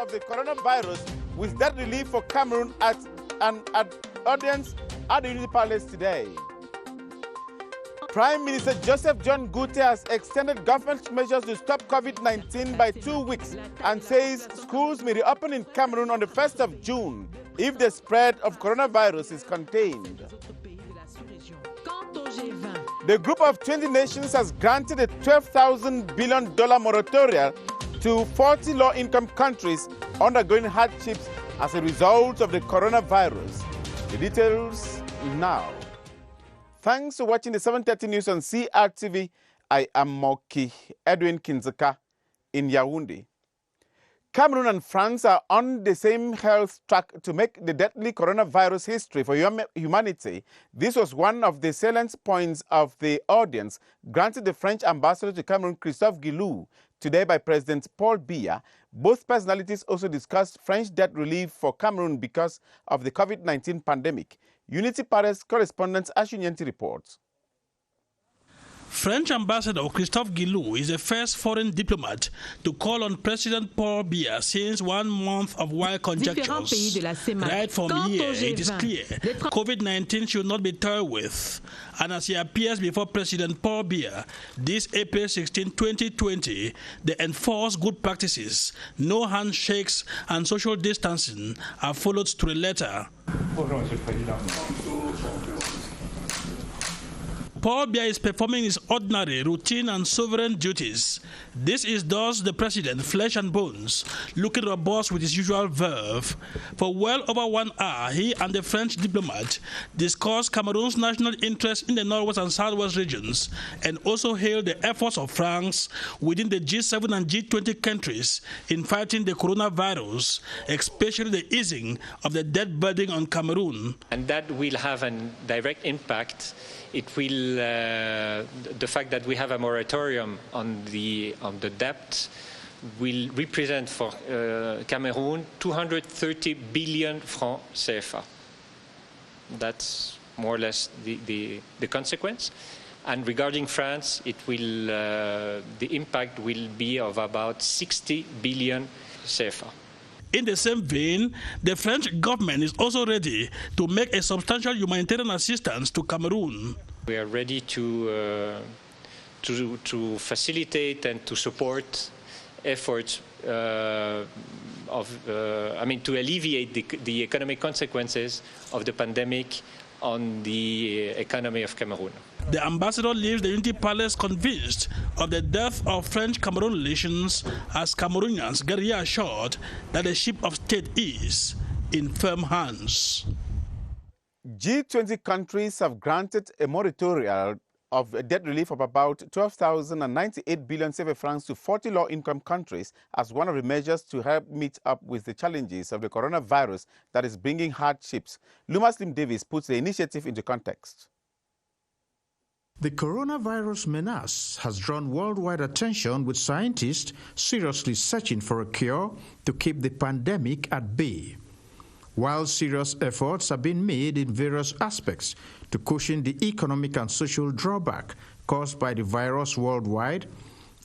of the coronavirus with debt relief for Cameroon at an audience at the Unity Palace today. Prime Minister Joseph John Gute has extended government measures to stop COVID-19 by 2 weeks and says schools may reopen in Cameroon on the 1st of June if the spread of coronavirus is contained. The group of 20 nations has granted a $12,000 billion moratoria to 40 low-income countries undergoing hardships as a result of the coronavirus. The details now. Thanks for watching the 7:30 news on CRTV. I am Moki Edwin Kinzaka in Yaoundé. Cameroon and France are on the same health track to make the deadly coronavirus history for humanity. This was one of the salient points of the audience granted the French ambassador to Cameroon, Christophe Guilou, today by President Paul Biya. Both personalities also discussed French debt relief for Cameroon because of the COVID-19 pandemic. Unity Paris correspondent Ashunyanti reports. French Ambassador Christophe Guilou is the first foreign diplomat to call on President Paul Biya since 1 month of wild conjectures. Right from here, it is clear COVID-19 should not be toyed with. And as he appears before President Paul Biya this April 16, 2020, the enforced good practices, no handshakes and social distancing are followed to the letter. Bonjour, Monsieur le Président. Paul Biya is performing his ordinary, routine and sovereign duties. This is thus the president, flesh and bones, looking robust with his usual verve. For well over 1 hour, he and the French diplomat discussed Cameroon's national interest in the northwest and southwest regions and also hailed the efforts of France within the G7 and G20 countries in fighting the coronavirus, especially the easing of the debt burden on Cameroon. And that will have a direct impact. It will, the fact that we have a moratorium on the debt will represent for Cameroon 230 billion francs CFA. That's more or less the consequence. And regarding France, it will, the impact will be of about 60 billion CFA. In the same vein, the French government is also ready to make a substantial humanitarian assistance to Cameroon. We are ready to facilitate and to support efforts to alleviate the economic consequences of the pandemic on the economy of Cameroon. The ambassador leaves the Unity Palace convinced of the depth of French-Cameroon relations as Cameroonians get reassured that the ship of state is in firm hands. G20 countries have granted a moratorium of debt relief of about 12,098 billion CFA francs to 40 low-income countries as one of the measures to help meet up with the challenges of the coronavirus that is bringing hardships. Luma Slim Davis puts the initiative into context. The coronavirus menace has drawn worldwide attention, with scientists seriously searching for a cure to keep the pandemic at bay. While serious efforts have been made in various aspects to cushion the economic and social drawback caused by the virus worldwide,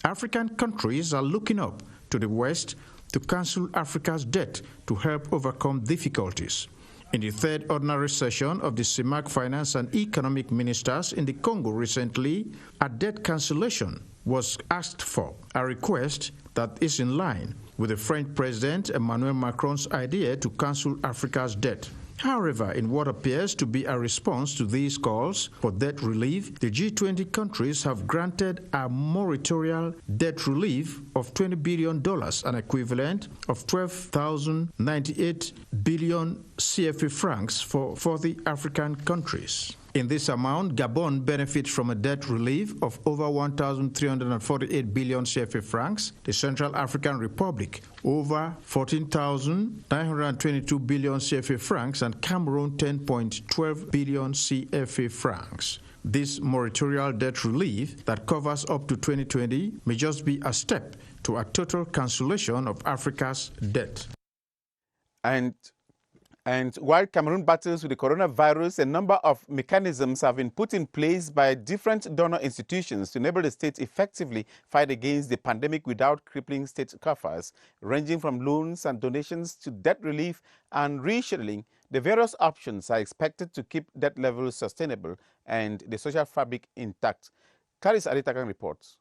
African countries are looking up to the West to cancel Africa's debt to help overcome difficulties. In the third ordinary session of the CIMAC Finance and Economic Ministers in the Congo recently, a debt cancellation was asked for, a request that is in line with the French President Emmanuel Macron's idea to cancel Africa's debt. However, in what appears to be a response to these calls for debt relief, the G20 countries have granted a moratorial debt relief of $20 billion, an equivalent of 12,098 billion CFA francs for the African countries. In this amount, Gabon benefits from a debt relief of over 1,348 billion CFA francs, the Central African Republic over 14,922 billion CFA francs, and Cameroon 10.12 billion CFA francs. This moratorial debt relief that covers up to 2020 may just be a step to a total cancellation of Africa's debt. And And while Cameroon battles with the coronavirus, a number of mechanisms have been put in place by different donor institutions to enable the state effectively fight against the pandemic without crippling state coffers, ranging from loans and donations to debt relief and rescheduling. The various options are expected to keep debt levels sustainable and the social fabric intact. Caris Aditakan reports.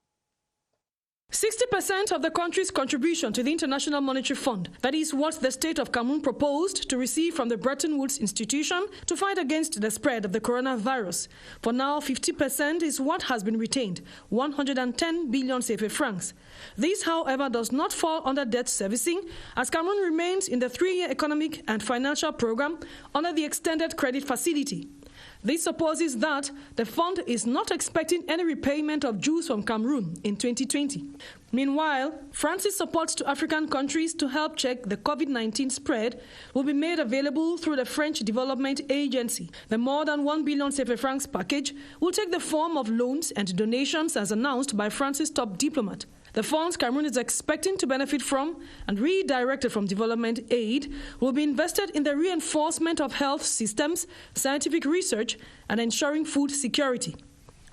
60% of the country's contribution to the International Monetary Fund, that is what the state of Cameroon proposed to receive from the Bretton Woods institution to fight against the spread of the coronavirus. For now, 50% is what has been retained, 110 billion CFA francs. This, however, does not fall under debt servicing, as Cameroon remains in the 3-year economic and financial program under the extended credit facility. This supposes that the fund is not expecting any repayment of dues from Cameroon in 2020. Meanwhile, France's support to African countries to help check the COVID-19 spread will be made available through the French Development Agency. The more than 1 billion CFA francs package will take the form of loans and donations as announced by France's top diplomat. The funds Cameroon is expecting to benefit from and redirected from development aid will be invested in the reinforcement of health systems, scientific research, and ensuring food security.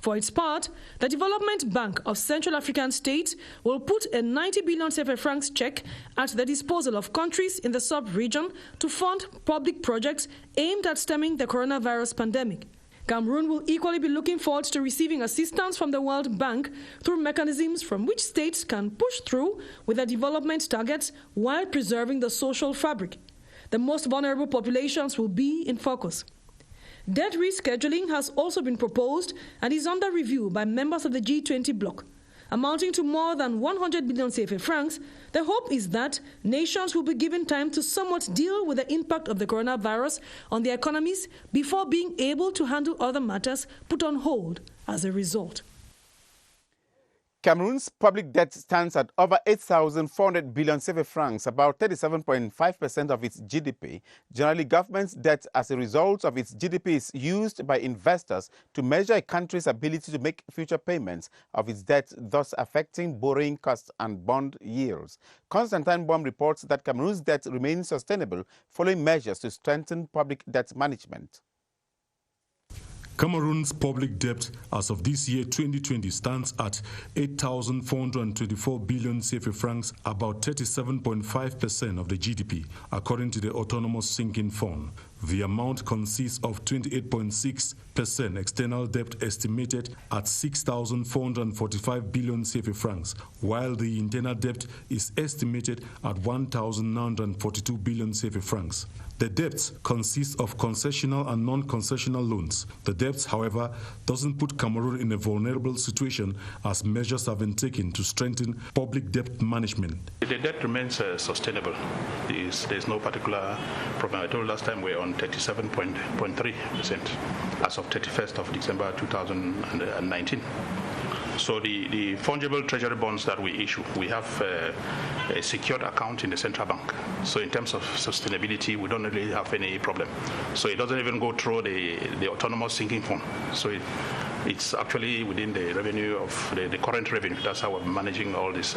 For its part, the Development Bank of Central African States will put a 90 billion CFA francs check at the disposal of countries in the sub-region to fund public projects aimed at stemming the coronavirus pandemic. Cameroon will equally be looking forward to receiving assistance from the World Bank through mechanisms from which states can push through with their development targets while preserving the social fabric. The most vulnerable populations will be in focus. Debt rescheduling has also been proposed and is under review by members of the G20 bloc. Amounting to more than 100 billion CFA francs, the hope is that nations will be given time to somewhat deal with the impact of the coronavirus on their economies before being able to handle other matters put on hold as a result. Cameroon's public debt stands at over 8,400 billion CFA francs, about 37.5% of its GDP. Generally, government's debt as a result of its GDP is used by investors to measure a country's ability to make future payments of its debt, thus affecting borrowing costs and bond yields. Constantine Baum reports that Cameroon's debt remains sustainable following measures to strengthen public debt management. Cameroon's public debt as of this year 2020 stands at 8,424 billion CFA francs, about 37.5% of the GDP, according to the Autonomous Sinking Fund. The amount consists of 28.6% external debt estimated at 6,445 billion CFA francs, while the internal debt is estimated at 1,942 billion CFA francs. The debts consist of concessional and non-concessional loans. The debts, however, doesn't put Cameroon in a vulnerable situation as measures have been taken to strengthen public debt management. The debt remains sustainable. There's no particular problem. I told last time we're on 37.3% as of 31st of December 2019. So the fungible treasury bonds that we issue, we have a secured account in the central bank. So in terms of sustainability, we don't really have any problem. So it doesn't even go through the autonomous sinking fund. So it's actually within the revenue of the current revenue. That's how we're managing all this.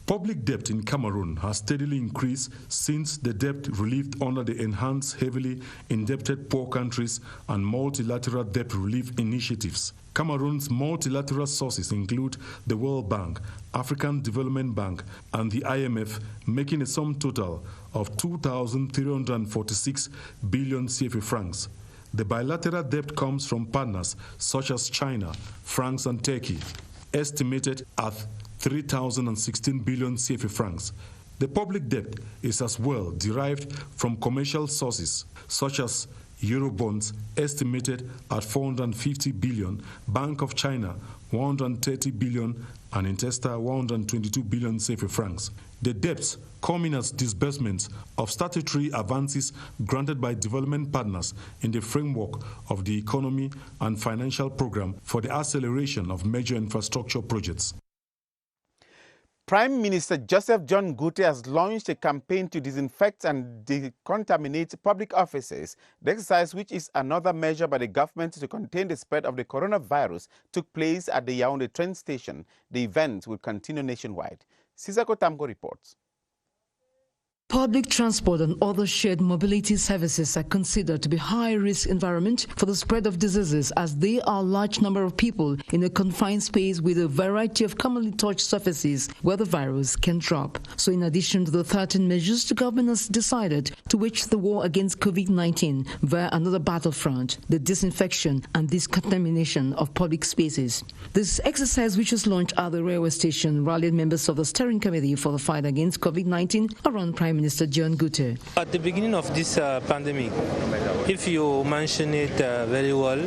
Public debt in Cameroon has steadily increased since the debt relieved under the Enhanced Heavily Indebted Poor Countries and Multilateral Debt Relief Initiatives. Cameroon's multilateral sources include the World Bank, African Development Bank, and the IMF, making a sum total of 2,346 billion CFA francs. The bilateral debt comes from partners such as China, France, and Turkey, estimated at 3,016 billion CFA francs. The public debt is as well derived from commercial sources such as Eurobonds, estimated at 450 billion, Bank of China 130 billion, and Intesta 122 billion CFA francs. The debts come in as disbursements of statutory advances granted by development partners in the framework of the Economy and Financial Program for the acceleration of major infrastructure projects. Prime Minister Joseph John Gute has launched a campaign to disinfect and decontaminate public offices. The exercise, which is another measure by the government to contain the spread of the coronavirus, took place at the Yaoundé train station. The event will continue nationwide. Sisako Tamko reports. Public transport and other shared mobility services are considered to be high-risk environment for the spread of diseases, as they are a large number of people in a confined space with a variety of commonly touched surfaces where the virus can drop. So in addition to the 13 measures, the government has decided to wage the war against COVID-19 via another battlefront, the disinfection and discontamination of public spaces. This exercise, which was launched at the railway station, rallied members of the steering committee for the fight against COVID-19 around Prime Minister John Gutte. At the beginning of this pandemic, if you mention it very well,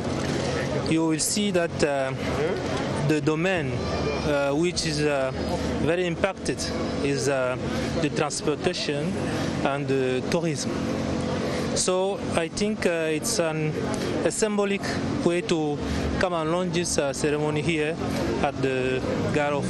you will see that the domain which is very impacted is the transportation and the tourism. So I think it's a symbolic way to come and launch this ceremony here at the Gare of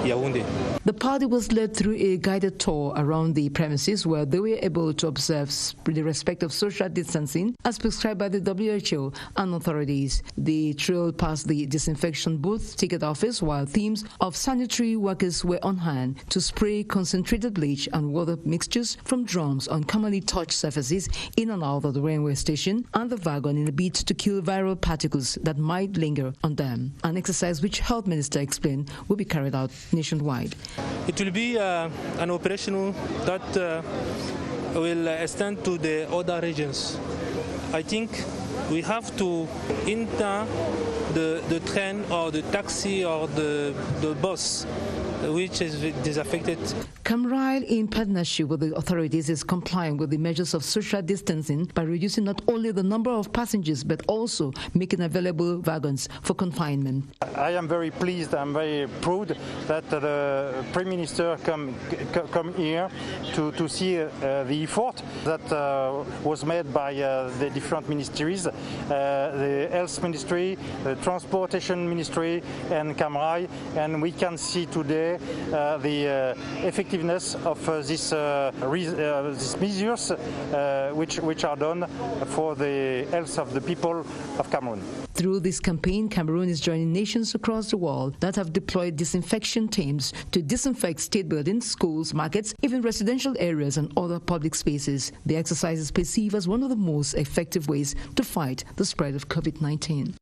Yaoundé. The party was led through a guided tour around the premises where they were able to observe the respect of social distancing as prescribed by the WHO and authorities. They trailed past the disinfection booth ticket office while teams of sanitary workers were on hand to spray concentrated bleach and water mixtures from drums on commonly touched surfaces in and out of the railway station and the wagon in a bid to kill viral particles that might linger on them. An exercise which Health Minister explained will be carried out nationwide. It will be an operation that will extend to the other regions. I think we have to enter the train or the taxi or the bus which is disaffected. Camrail, in partnership with the authorities, is complying with the measures of social distancing by reducing not only the number of passengers but also making available wagons for confinement. I am very pleased, I'm very proud that the Prime Minister come here to see the effort that was made by the different ministries, the Health Ministry, the Transportation Ministry and Camrail, and we can see today the effectiveness of these measures which are done for the health of the people of Cameroon. Through this campaign, Cameroon is joining nations across the world that have deployed disinfection teams to disinfect state buildings, schools, markets, even residential areas and other public spaces. The exercise is perceived as one of the most effective ways to fight the spread of COVID-19.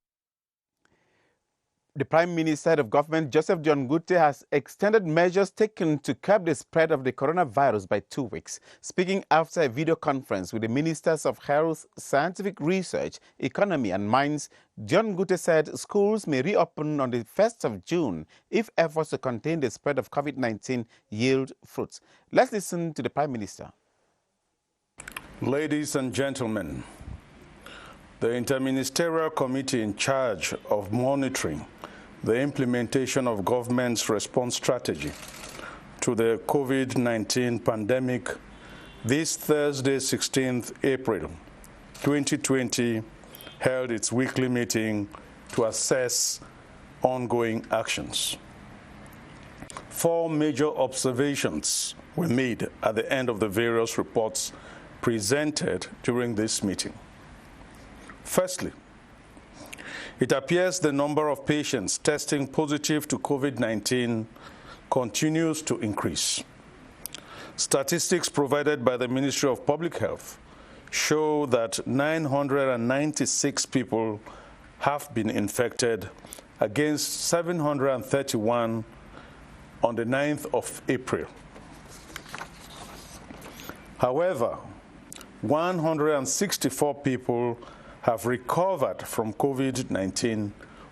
The Prime Minister of Government, Joseph John Gutte, has extended measures taken to curb the spread of the coronavirus by 2 weeks. Speaking after a video conference with the Ministers of Health, Scientific Research, Economy and Mines, John Gutte said schools may reopen on the 1st of June if efforts to contain the spread of COVID-19 yield fruits. Let's listen to the Prime Minister. Ladies and gentlemen, the Interministerial Committee in charge of monitoring the implementation of government's response strategy to the COVID-19 pandemic this Thursday, 16th April 2020, held its weekly meeting to assess ongoing actions. 4 major observations were made at the end of the various reports presented during this meeting. Firstly, it appears the number of patients testing positive to COVID-19 continues to increase. Statistics provided by the Ministry of Public Health show that 996 people have been infected against 731 on the 9th of April. However, 164 people have recovered from COVID-19,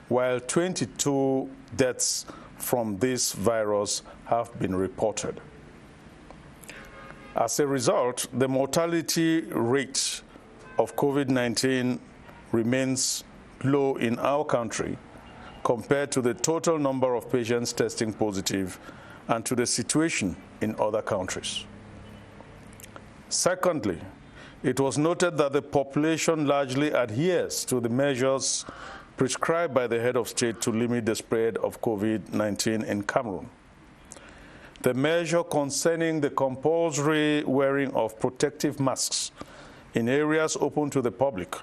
while 22 deaths from this virus have been reported. As a result, the mortality rate of COVID-19 remains low in our country compared to the total number of patients testing positive and to the situation in other countries. Secondly, it was noted that the population largely adheres to the measures prescribed by the head of state to limit the spread of COVID-19 in Cameroon. The measure concerning the compulsory wearing of protective masks in areas open to the public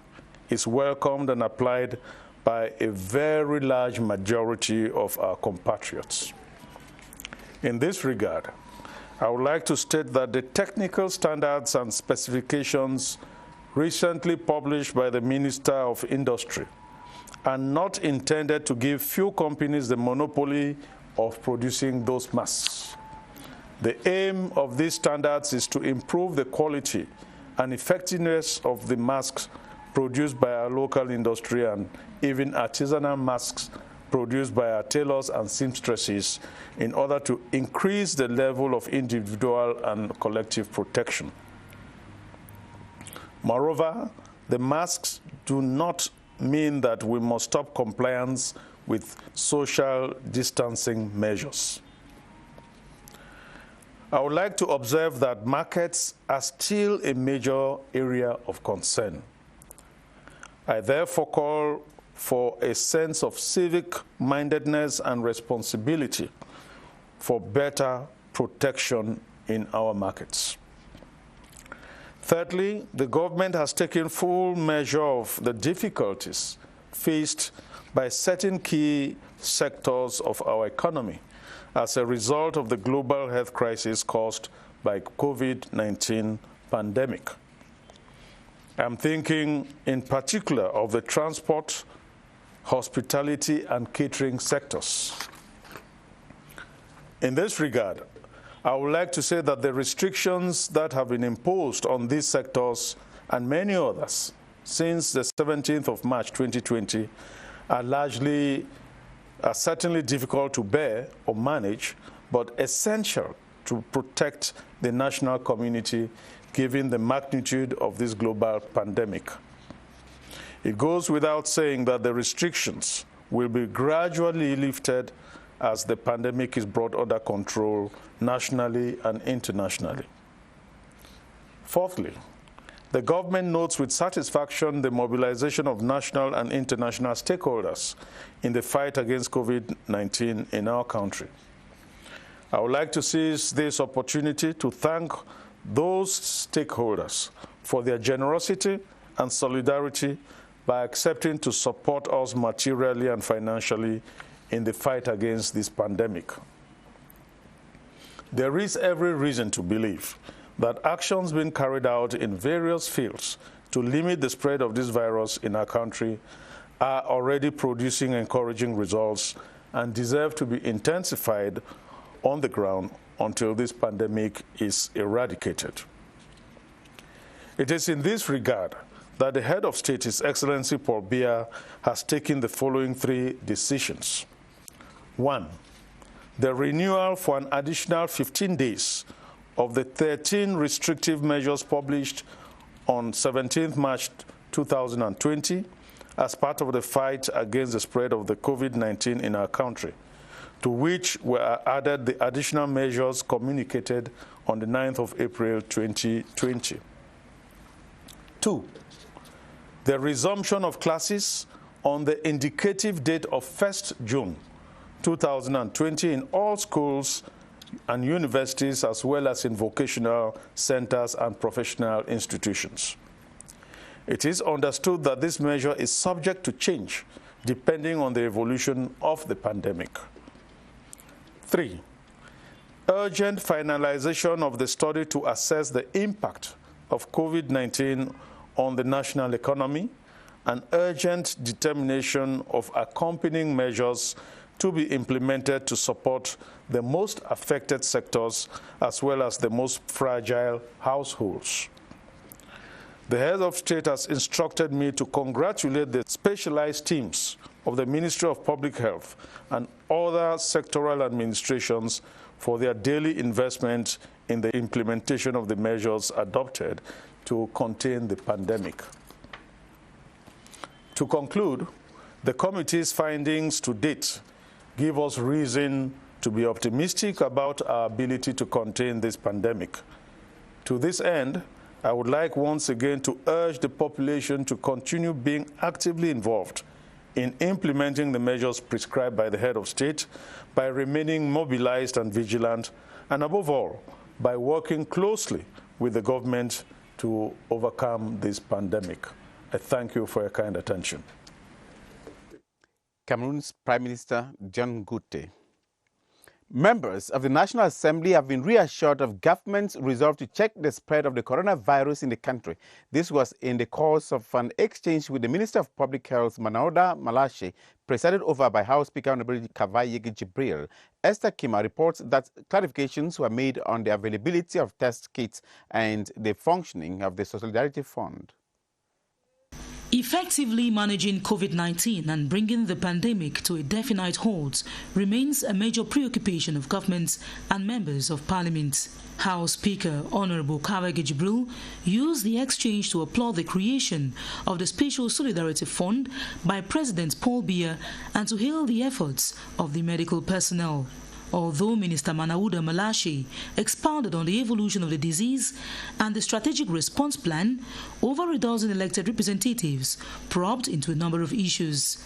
is welcomed and applied by a very large majority of our compatriots. In this regard, I would like to state that the technical standards and specifications recently published by the Minister of Industry are not intended to give few companies the monopoly of producing those masks. The aim of these standards is to improve the quality and effectiveness of the masks produced by our local industry and even artisanal masks produced by our tailors and seamstresses in order to increase the level of individual and collective protection. Moreover, the masks do not mean that we must stop compliance with social distancing measures. I would like to observe that markets are still a major area of concern. I therefore call for a sense of civic-mindedness and responsibility for better protection in our markets. Thirdly, the government has taken full measure of the difficulties faced by certain key sectors of our economy as a result of the global health crisis caused by COVID-19 pandemic. I'm thinking in particular of the transport, hospitality, and catering sectors. In this regard, I would like to say that the restrictions that have been imposed on these sectors and many others since the 17th of March 2020 are certainly difficult to bear or manage, but essential to protect the national community given the magnitude of this global pandemic. It goes without saying that the restrictions will be gradually lifted as the pandemic is brought under control nationally and internationally. Fourthly, the government notes with satisfaction the mobilization of national and international stakeholders in the fight against COVID-19 in our country. I would like to seize this opportunity to thank those stakeholders for their generosity and solidarity by accepting to support us materially and financially in the fight against this pandemic. There is every reason to believe that actions being carried out in various fields to limit the spread of this virus in our country are already producing encouraging results and deserve to be intensified on the ground until this pandemic is eradicated. It is in this regard that the head of state, His Excellency Paul Biya, has taken the following 3 decisions. 1, the renewal for an additional 15 days of the 13 restrictive measures published on 17th March 2020 as part of the fight against the spread of the COVID-19 in our country, to which were added the additional measures communicated on the 9th of April 2020. 2, the resumption of classes on the indicative date of 1st June 2020 in all schools and universities, as well as in vocational centers and professional institutions. It is understood that this measure is subject to change depending on the evolution of the pandemic. 3, urgent finalization of the study to assess the impact of COVID-19 on the national economy and urgent determination of accompanying measures to be implemented to support the most affected sectors as well as the most fragile households. The head of state has instructed me to congratulate the specialized teams of the Ministry of Public Health and other sectoral administrations for their daily investment in the implementation of the measures adopted to contain the pandemic. To conclude, the committee's findings to date give us reason to be optimistic about our ability to contain this pandemic. To this end, I would like once again to urge the population to continue being actively involved in implementing the measures prescribed by the head of state, by remaining mobilized and vigilant, and above all, by working closely with the government to overcome this pandemic. I thank you for your kind attention. Cameroon's Prime Minister John Gutte Members of the National Assembly have been reassured of government's resolve to check the spread of the coronavirus in the country. This was in the course of an exchange with the Minister of Public Health, Manauda Malashi, presided over by House Speaker Honorable Kavayegi Jibril. Esther Kima reports that clarifications were made on the availability of test kits and the functioning of the Solidarity Fund. Effectively managing COVID-19 and bringing the pandemic to a definite halt remains a major preoccupation of government and members of parliament. House Speaker Honorable Kavayegi Jibril used the exchange to applaud the creation of the Special Solidarity Fund by President Paul Biya and to hail the efforts of the medical personnel. Although Minister Manauda Malashi expounded on the evolution of the disease and the strategic response plan, over a dozen elected representatives probed into a number of issues.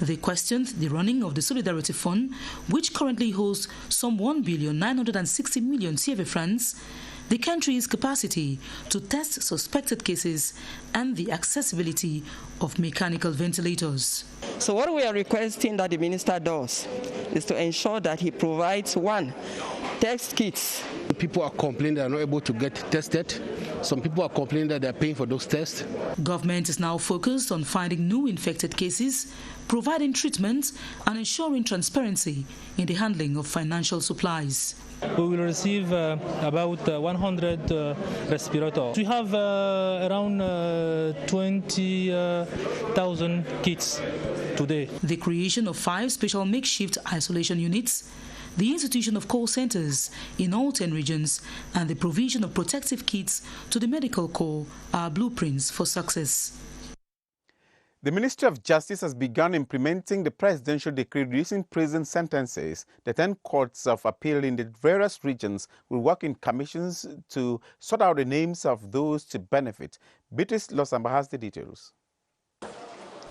They questioned the running of the Solidarity Fund, which currently holds some 1,960 million CFA francs, the country's capacity to test suspected cases, and the accessibility of mechanical ventilators. So what we are requesting that the minister does is to ensure that he provides, one, test kits. People are complaining they are not able to get tested. Some people are complaining that they are paying for those tests. Government is now focused on finding new infected cases, providing treatment, and ensuring transparency in the handling of financial supplies. We will receive about 100 respirators. We have around 20,000 kits today. The creation of 5 special makeshift isolation units, the institution of call centers in all 10 regions, and the provision of protective kits to the medical corps are blueprints for success. The Ministry of Justice has begun implementing the presidential decree reducing prison sentences. The 10 courts of appeal in the various regions will work in commissions to sort out the names of those to benefit. Beatrice Losamba has the details.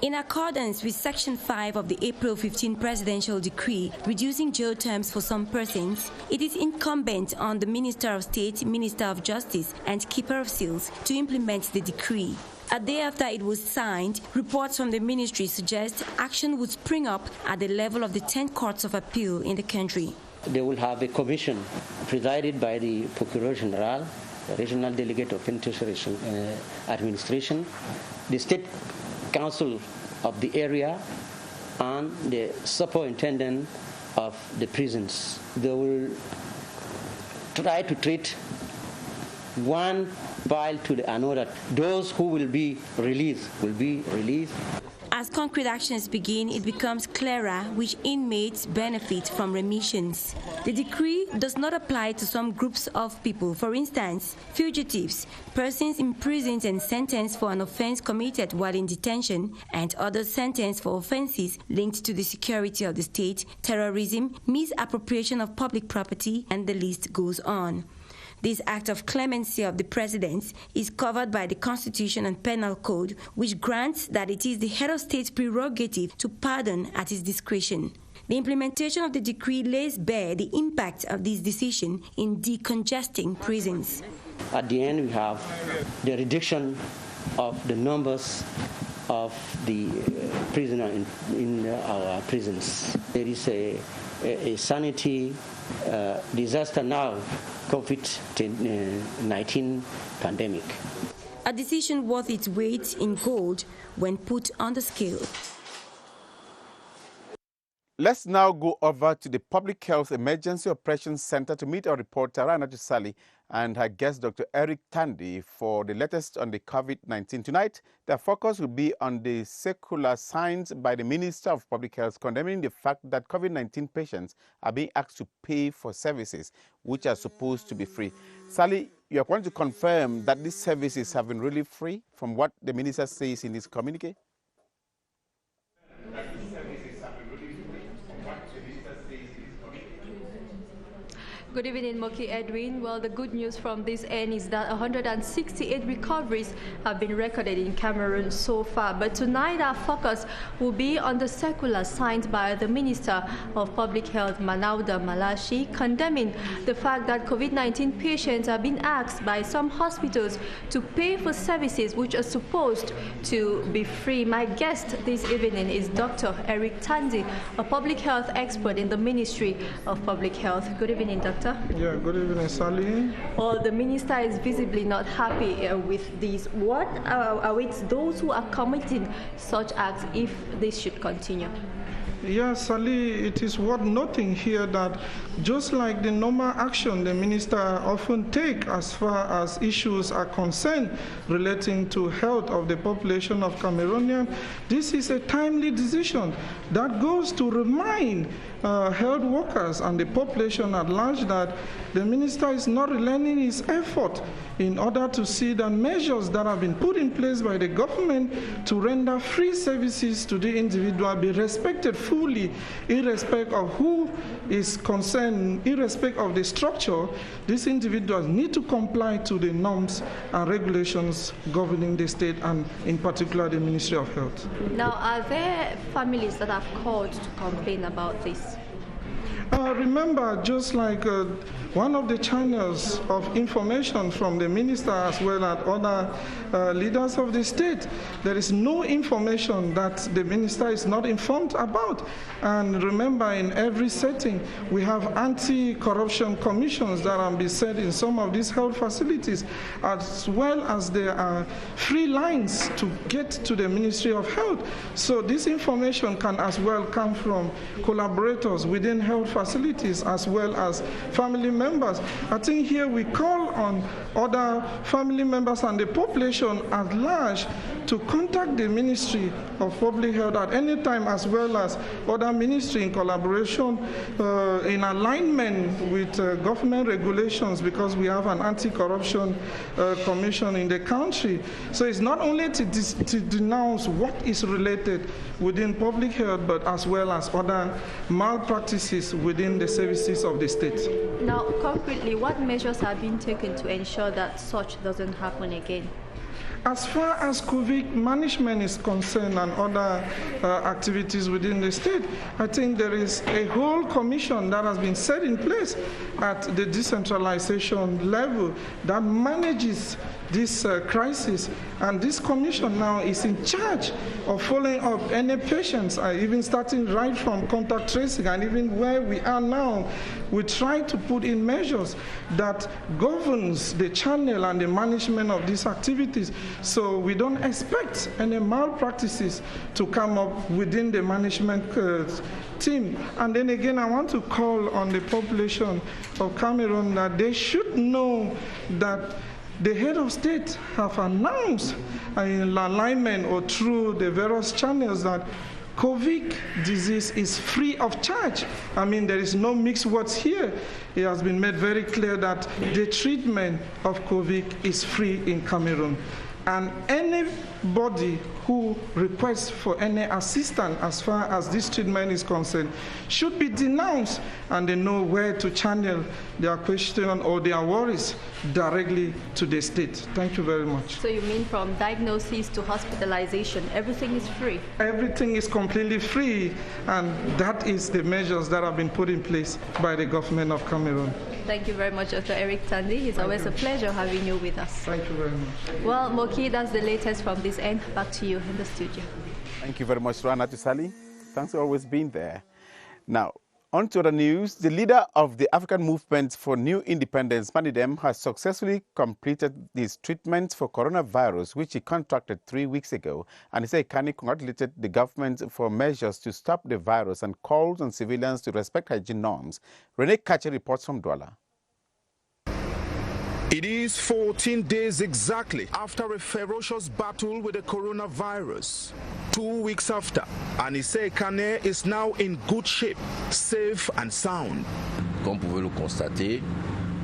In accordance with Section 5 of the April 15 presidential decree reducing jail terms for some persons, it is incumbent on the Minister of State, Minister of Justice, and Keeper of Seals to implement the decree. A day after it was signed, reports from the ministry suggest action would spring up at the level of the 10 courts of appeal in the country. They will have a commission presided by the Procureur General, the Regional Delegate of Penitentiary Administration, the State Council of the area, and the superintendent of the prisons. They will try to treat one file to the another. Those who will be released will be released. As concrete actions begin, it becomes clearer which inmates benefit from remissions. The decree does not apply to some groups of people. For instance, fugitives, persons imprisoned and sentenced for an offense committed while in detention, and others sentenced for offenses linked to the security of the state, terrorism, misappropriation of public property, and the list goes on. This act of clemency of the president is covered by the Constitution and Penal Code, which grants that it is the head of state's prerogative to pardon at his discretion. The implementation of the decree lays bare the impact of this decision in decongesting prisons. At the end, we have the reduction of the numbers of the prisoners in our prisons. There is a sanitary disaster now, COVID-19 pandemic. A decision worth its weight in gold when put on the scale. Let's now go over to the Public Health Emergency Operations Center to meet our reporter, Rana Tusali, and her guest, Dr. Eric Tandy, for the latest on the COVID-19. Tonight, their focus will be on the circular signed by the Minister of Public Health condemning the fact that COVID-19 patients are being asked to pay for services which are supposed to be free. Sally, you are going to confirm that these services have been really free from what the Minister says in his communique? Good evening, Moki Edwin. Well, the good news from this end is that 168 recoveries have been recorded in Cameroon so far. But tonight our focus will be on the circular signed by the Minister of Public Health, Manauda Malashi, condemning the fact that COVID-19 patients are being asked by some hospitals to pay for services which are supposed to be free. My guest this evening is Dr. Eric Tandy, a public health expert in the Ministry of Public Health. Good evening, Doctor. Yeah, good evening, Sally. Well, the minister is visibly not happy with this. What awaits those who are committing such acts if this should continue? Yes, Sally, it is worth noting here that just like the normal action the minister often take as far as issues are concerned relating to health of the population of Cameroonians, this is a timely decision that goes to remind health workers and the population at large that the minister is not relenting his effort in order to see that measures that have been put in place by the government to render free services to the individual be respected fully, irrespective of who is concerned, irrespective of the structure. These individuals need to comply to the norms and regulations governing the state and in particular the Ministry of Health. Now, are there families that have called to complain about this? Remember, just like one of the channels of information from the minister as well as other leaders of the state, there is no information that the minister is not informed about. And remember, in every setting, we have anti-corruption commissions that are being set in some of these health facilities, as well as there are free lines to get to the Ministry of Health. So this information can as well come from collaborators within health facilities as well as family members. I think here we call on other family members and the population at large to contact the Ministry of Public Health at any time, as well as other ministry in collaboration, in alignment with government regulations, because we have an anti-corruption commission in the country. So it's not only to denounce what is related within public health, but as well as other malpractices within the services of the state. Now, concretely, what measures have been taken to ensure that such doesn't happen again? As far as COVID management is concerned and other activities within the state, I think there is a whole commission that has been set in place at the decentralization level that manages this crisis. And this commission now is in charge of following up any patients, even starting right from contact tracing, and even where we are now, we try to put in measures that governs the channel and the management of these activities. So we don't expect any malpractices to come up within the management team. And then again, I want to call on the population of Cameroon that they should know that the head of state have announced in alignment or through the various channels that COVID disease is free of charge. I mean, there is no mixed words here. It has been made very clear that the treatment of COVID is free in Cameroon. And anybody who requests for any assistance as far as this treatment is concerned should be denounced, and they know where to channel their question or their worries directly to the state. Thank you very much. So you mean from diagnosis to hospitalization, everything is free? Everything is completely free, and that is the measures that have been put in place by the government of Cameroon. Thank you very much, Dr. Eric Tandy. It's always a pleasure having you with us. Thank you very much. Well, Moki, that's the latest from this end. Back to you in the studio. Thank you very much, Rana Tusali. Thanks for always being there. Now, on to the news. The leader of the African Movement for New Independence, Manidem, has successfully completed his treatment for coronavirus, which he contracted 3 weeks ago. And he said Kani congratulated the government for measures to stop the virus and called on civilians to respect hygiene norms. Rene Kache reports from Douala. It is 14 days exactly after a ferocious battle with the coronavirus. 2 weeks after, Anise Kane is now in good shape, safe and sound.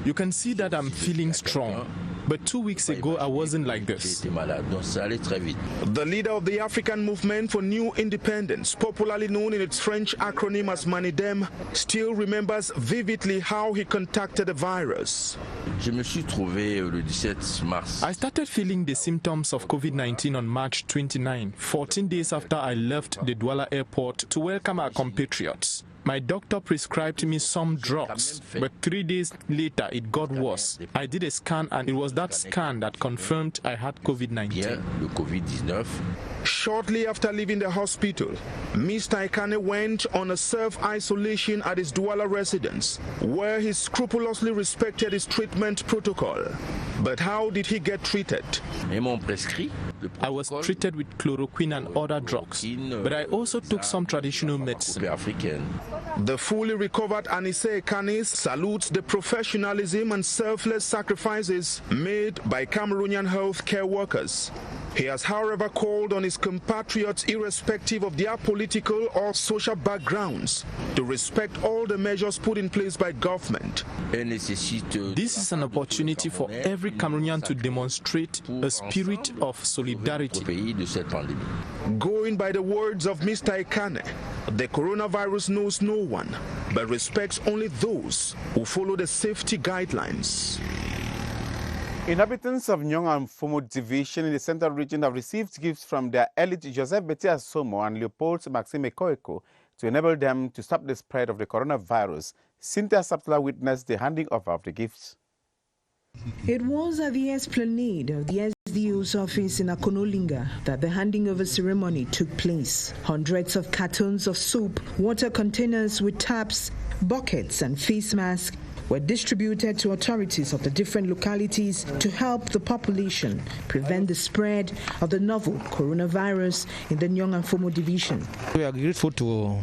You can see that I'm feeling strong. But 2 weeks ago, I wasn't like this. The leader of the African Movement for New Independence, popularly known in its French acronym as MANIDEM, still remembers vividly how he contacted the virus. I started feeling the symptoms of COVID-19 on March 29, 14 days after I left the Douala airport to welcome our compatriots. My doctor prescribed me some drugs, but 3 days later it got worse. I did a scan and it was that scan that confirmed I had COVID-19. Shortly after leaving the hospital, Mr. Ekane went on a self-isolation at his Douala residence, where he scrupulously respected his treatment protocol. But how did he get treated? I was treated with chloroquine and other drugs, but I also took some traditional medicine. The fully recovered Anise Ekane salutes the professionalism and selfless sacrifices made by Cameroonian healthcare workers. He has, however, called on his compatriots, irrespective of their political or social backgrounds, to respect all the measures put in place by government. This is an opportunity for every Cameroonian to demonstrate a spirit of solidarity. Going by the words of Mr. Ekane, the coronavirus knows no one, but respects only those who follow the safety guidelines. Inhabitants of Nyong and Fumo Division in the Central Region have received gifts from their elite Joseph Beti Asomo and Leopold Maxime Ekoeko to enable them to stop the spread of the coronavirus. Cynthia Saptla witnessed the handing over of the gifts. It was at the esplanade of the SDO's office in Akonolinga that the handing over ceremony took place. Hundreds of cartons of soap, water containers with taps, buckets and face masks were distributed to authorities of the different localities to help the population prevent the spread of the novel coronavirus in the Nyong and Fumo division. We are grateful to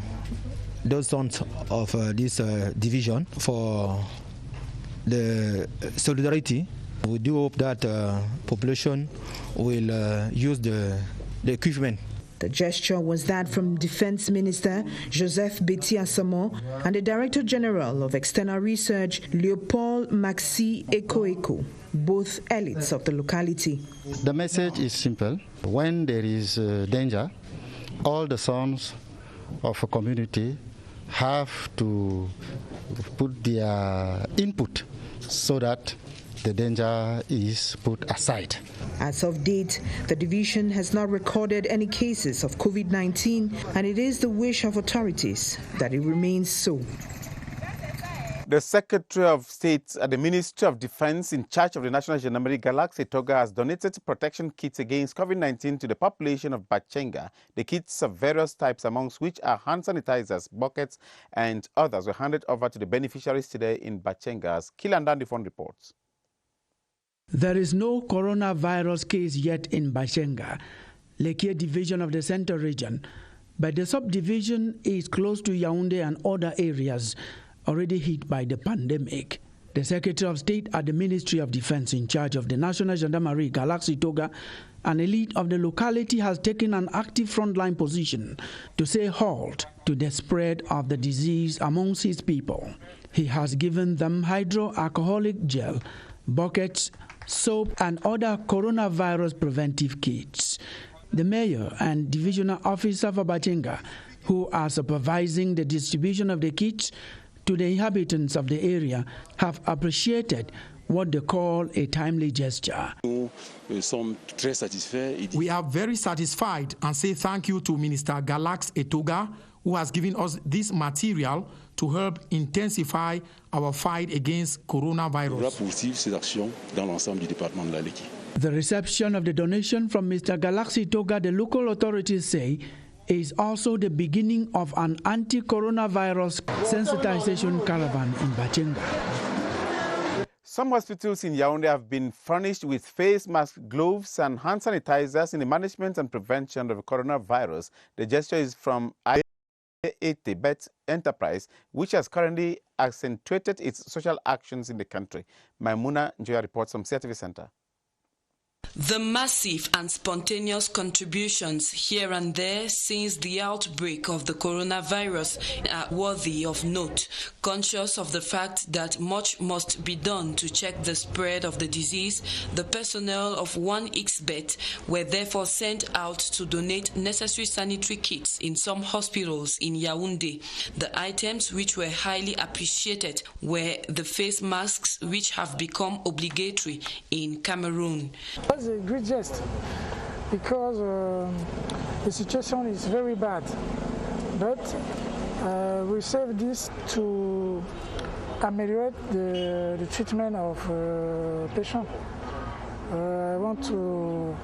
those sons of this division for the solidarity. We do hope that population will use the equipment. The gesture was that from Defense Minister Joseph Beti Asomo and the Director General of External Research Leopold Maxime Ekoeko, both elites of the locality. The message is simple. When there is danger, all the sons of a community have to put their input so that the danger is put aside. As of date, the division has not recorded any cases of COVID-19, and it is the wish of authorities that it remains so. The Secretary of State at the Ministry of Defense in charge of the National Gendarmerie, Galaxy Toga, has donated protection kits against COVID-19 to the population of Bachenga. The kits of various types, amongst which are hand sanitizers, buckets, and others, were handed over to the beneficiaries today in Bachenga, as Kilandan Difon reports. There is no coronavirus case yet in Bachenga, Lekia division of the Central Region, but the subdivision is close to Yaoundé and other areas already hit by the pandemic. The Secretary of State at the Ministry of Defense in charge of the National Gendarmerie, Galaxy Toga, an elite of the locality, has taken an active frontline position to say halt to the spread of the disease amongst his people. He has given them hydroalcoholic gel, buckets, soap, and other coronavirus preventive kits. The mayor and divisional officer for Bachenga, who are supervising the distribution of the kits to the inhabitants of the area, have appreciated what they call a timely gesture. We are very satisfied and say thank you to Minister Galax Etoga, who has given us this material to help intensify our fight against coronavirus. The reception of the donation from Mr. Galaxy Toga, the local authorities say, is also the beginning of an anti-coronavirus sensitization caravan in Bachenga. Some hospitals in Yaoundé have been furnished with face masks, gloves, and hand sanitizers in the management and prevention of the coronavirus. The gesture is from Tibet Enterprise, which has currently accentuated its social actions in the country. Maimuna Njoya reports from CRTV Center. The massive and spontaneous contributions here and there since the outbreak of the coronavirus are worthy of note, conscious of the fact that much must be done to check the spread of the disease. The personnel of 1xBet were therefore sent out to donate necessary sanitary kits in some hospitals in Yaoundé. The items which were highly appreciated were the face masks, which have become obligatory in Cameroon. That's a great gest because the situation is very bad, but we save this to ameliorate the treatment of patients. I want to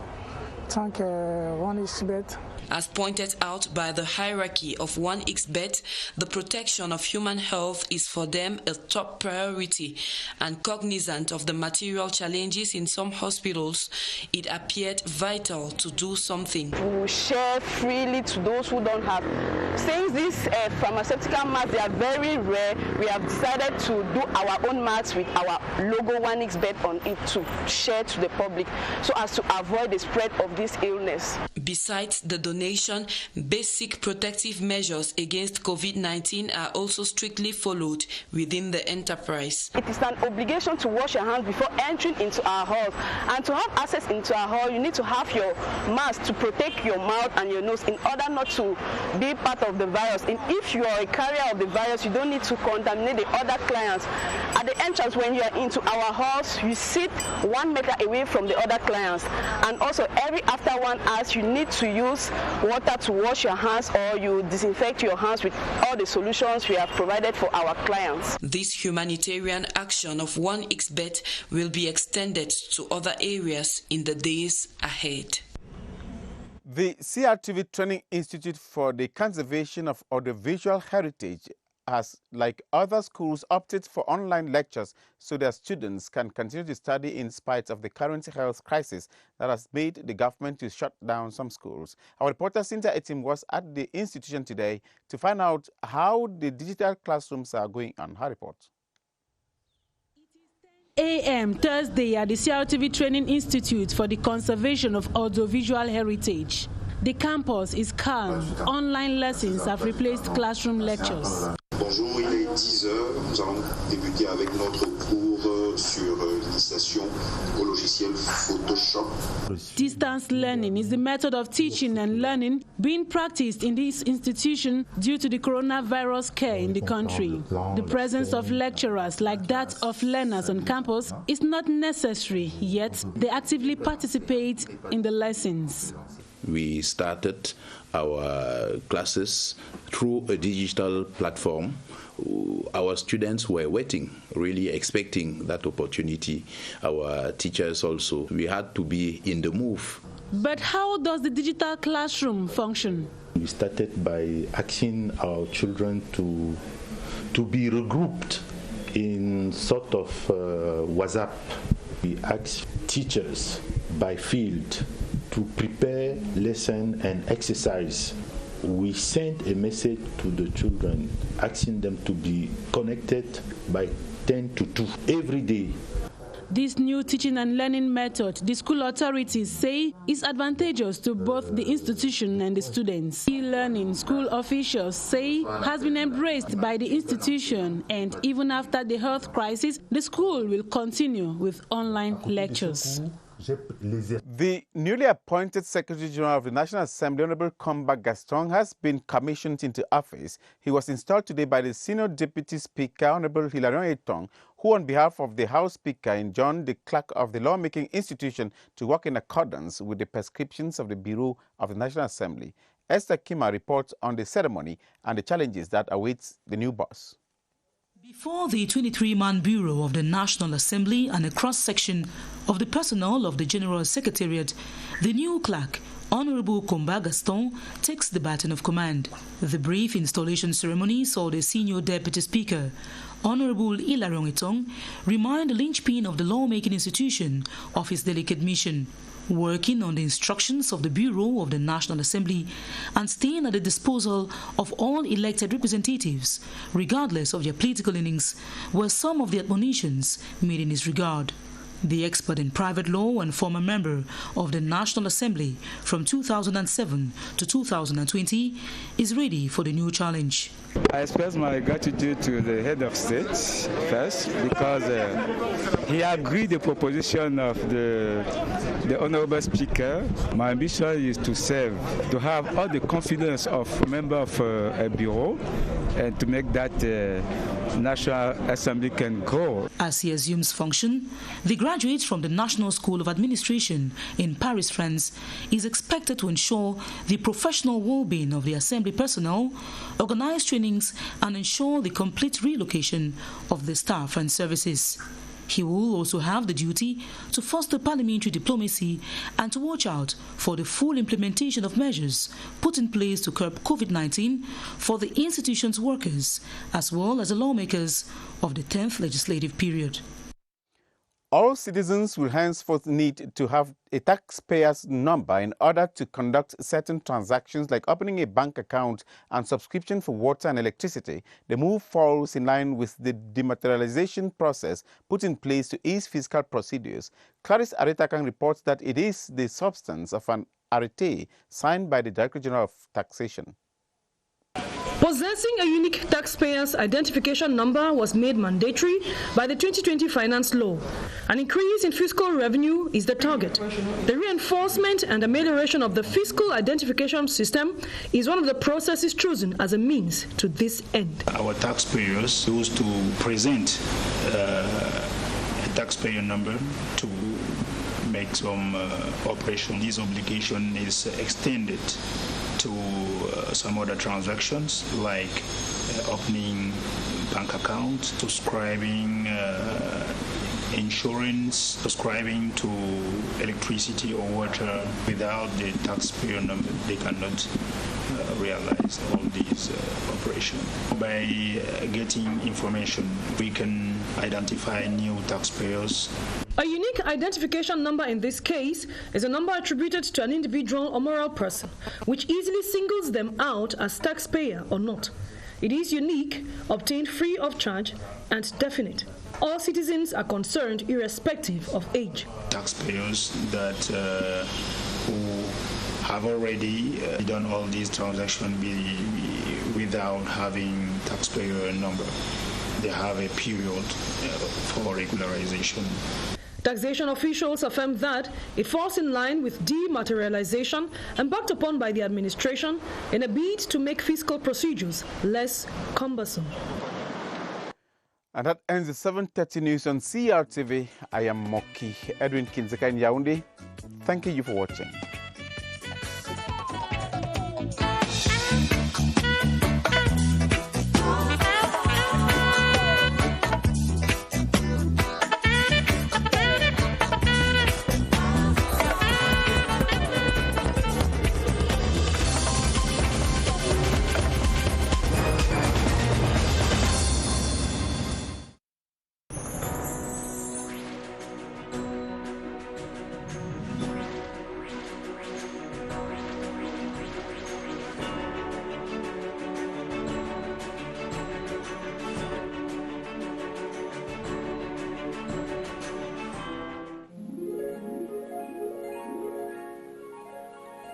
thank 1xBet. As pointed out by the hierarchy of 1xBet, the protection of human health is for them a top priority, and cognizant of the material challenges in some hospitals, it appeared vital to do something. We will share freely to those who don't have. Since these pharmaceutical masks, they are very rare, we have decided to do our own masks with our logo 1xBet on it to share to the public so as to avoid the spread of this illness. Besides the donation, basic protective measures against COVID-19 are also strictly followed within the enterprise. It is an obligation to wash your hands before entering into our hall. And to have access into our hall, you need to have your mask to protect your mouth and your nose in order not to be part of the virus. And if you are a carrier of the virus, you don't need to contaminate the other clients. At the entrance, when you are into our halls, you sit 1 meter away from the other clients. And also, every after 1 hour, you need to use water to wash your hands, or you disinfect your hands with all the solutions we have provided for our clients. This humanitarian action of 1xBet will be extended to other areas in the days ahead. The CRTV Training Institute for the Conservation of Audiovisual Heritage has, like other schools, opted for online lectures so their students can continue to study in spite of the current health crisis that has made the government to shut down some schools. Our reporter Cynthia Etim was at the institution today to find out how the digital classrooms are going on. Her report. a.m. Thursday at the CRTV Training Institute for the Conservation of Audiovisual Heritage. The campus is calm. Online lessons have replaced classroom lectures. Bonjour, il est 10 heures. Nous allons débuter avec notre cours sur l'initiation au logiciel Photoshop. Distance learning is the method of teaching and learning being practiced in this institution due to the coronavirus scare in the country. The presence of lecturers like that of learners on campus is not necessary, yet they actively participate in the lessons. We started our classes through a digital platform. Our students were waiting, really expecting that opportunity. Our teachers also, we had to be in the move. But how does the digital classroom function? We started by asking our children to be regrouped in sort of WhatsApp. We asked teachers by field to prepare lesson and exercise. We sent a message to the children asking them to be connected by 10 to 2 every day. This new teaching and learning method, the school authorities say, is advantageous to both the institution and the students. E-learning, school officials say, has been embraced by the institution, and even after the health crisis, the school will continue with online lectures. The newly appointed Secretary General of the National Assembly, Honorable Komba Gaston, has been commissioned into office. He was installed today by the Senior Deputy Speaker, Honorable Hilarion Etong, who on behalf of the House Speaker enjoined the clerk of the lawmaking institution to work in accordance with the prescriptions of the Bureau of the National Assembly. Esther Kima reports on the ceremony and the challenges that await the new boss. Before the 23-man Bureau of the National Assembly and a cross-section of the personnel of the General Secretariat, the new clerk, Honorable Komba Gaston, takes the baton of command. The brief installation ceremony saw the Senior Deputy Speaker, Honorable Hilarion Etong, remind the linchpin of the lawmaking institution of his delicate mission, working on the instructions of the Bureau of the National Assembly and staying at the disposal of all elected representatives, regardless of their political leanings, were some of the admonitions made in this regard. The expert in private law and former member of the National Assembly from 2007 to 2020 is ready for the new challenge. I express my gratitude to the head of state first because he agreed the proposition of the Honorable Speaker. My ambition is to serve, to have all the confidence of members of a bureau and to make that National Assembly can grow. As he assumes function, the graduate from the National School of Administration in Paris, France, is expected to ensure the professional well-being of the Assembly personnel, organize trainings, and ensure the complete relocation of the staff and services. He will also have the duty to foster parliamentary diplomacy and to watch out for the full implementation of measures put in place to curb COVID-19 for the institution's workers, as well as the lawmakers of the 10th legislative period. All citizens will henceforth need to have a taxpayer's number in order to conduct certain transactions like opening a bank account and subscription for water and electricity. The move falls in line with the dematerialization process put in place to ease fiscal procedures. Clarice Aretakan reports that it is the substance of an arrêté signed by the Director General of Taxation. Possessing a unique taxpayer's identification number was made mandatory by the 2020 Finance Law. An increase in fiscal revenue is the target. The reinforcement and amelioration of the fiscal identification system is one of the processes chosen as a means to this end. Our taxpayers used to present a taxpayer number to make some operation. This obligation is extended to some other transactions like opening bank accounts, subscribing insurance, subscribing to electricity or water. Without the taxpayer number, they cannot realize all these operations. By getting information, we can identify new taxpayers. A unique identification number in this case is a number attributed to an individual or moral person, which easily singles them out as taxpayer or not. It is unique, obtained free of charge, and definite. All citizens are concerned irrespective of age. Taxpayers that who have already done all these transactions without having taxpayer number, they have a period for regularization. Taxation officials affirm that it falls in line with dematerialization embarked upon by the administration in a bid to make fiscal procedures less cumbersome. And that ends the 7:30 news on CRTV. I am Moki Edwin Kinzeka in Yaoundé. Thank you for watching.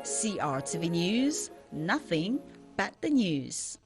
CRTV News, nothing but the news.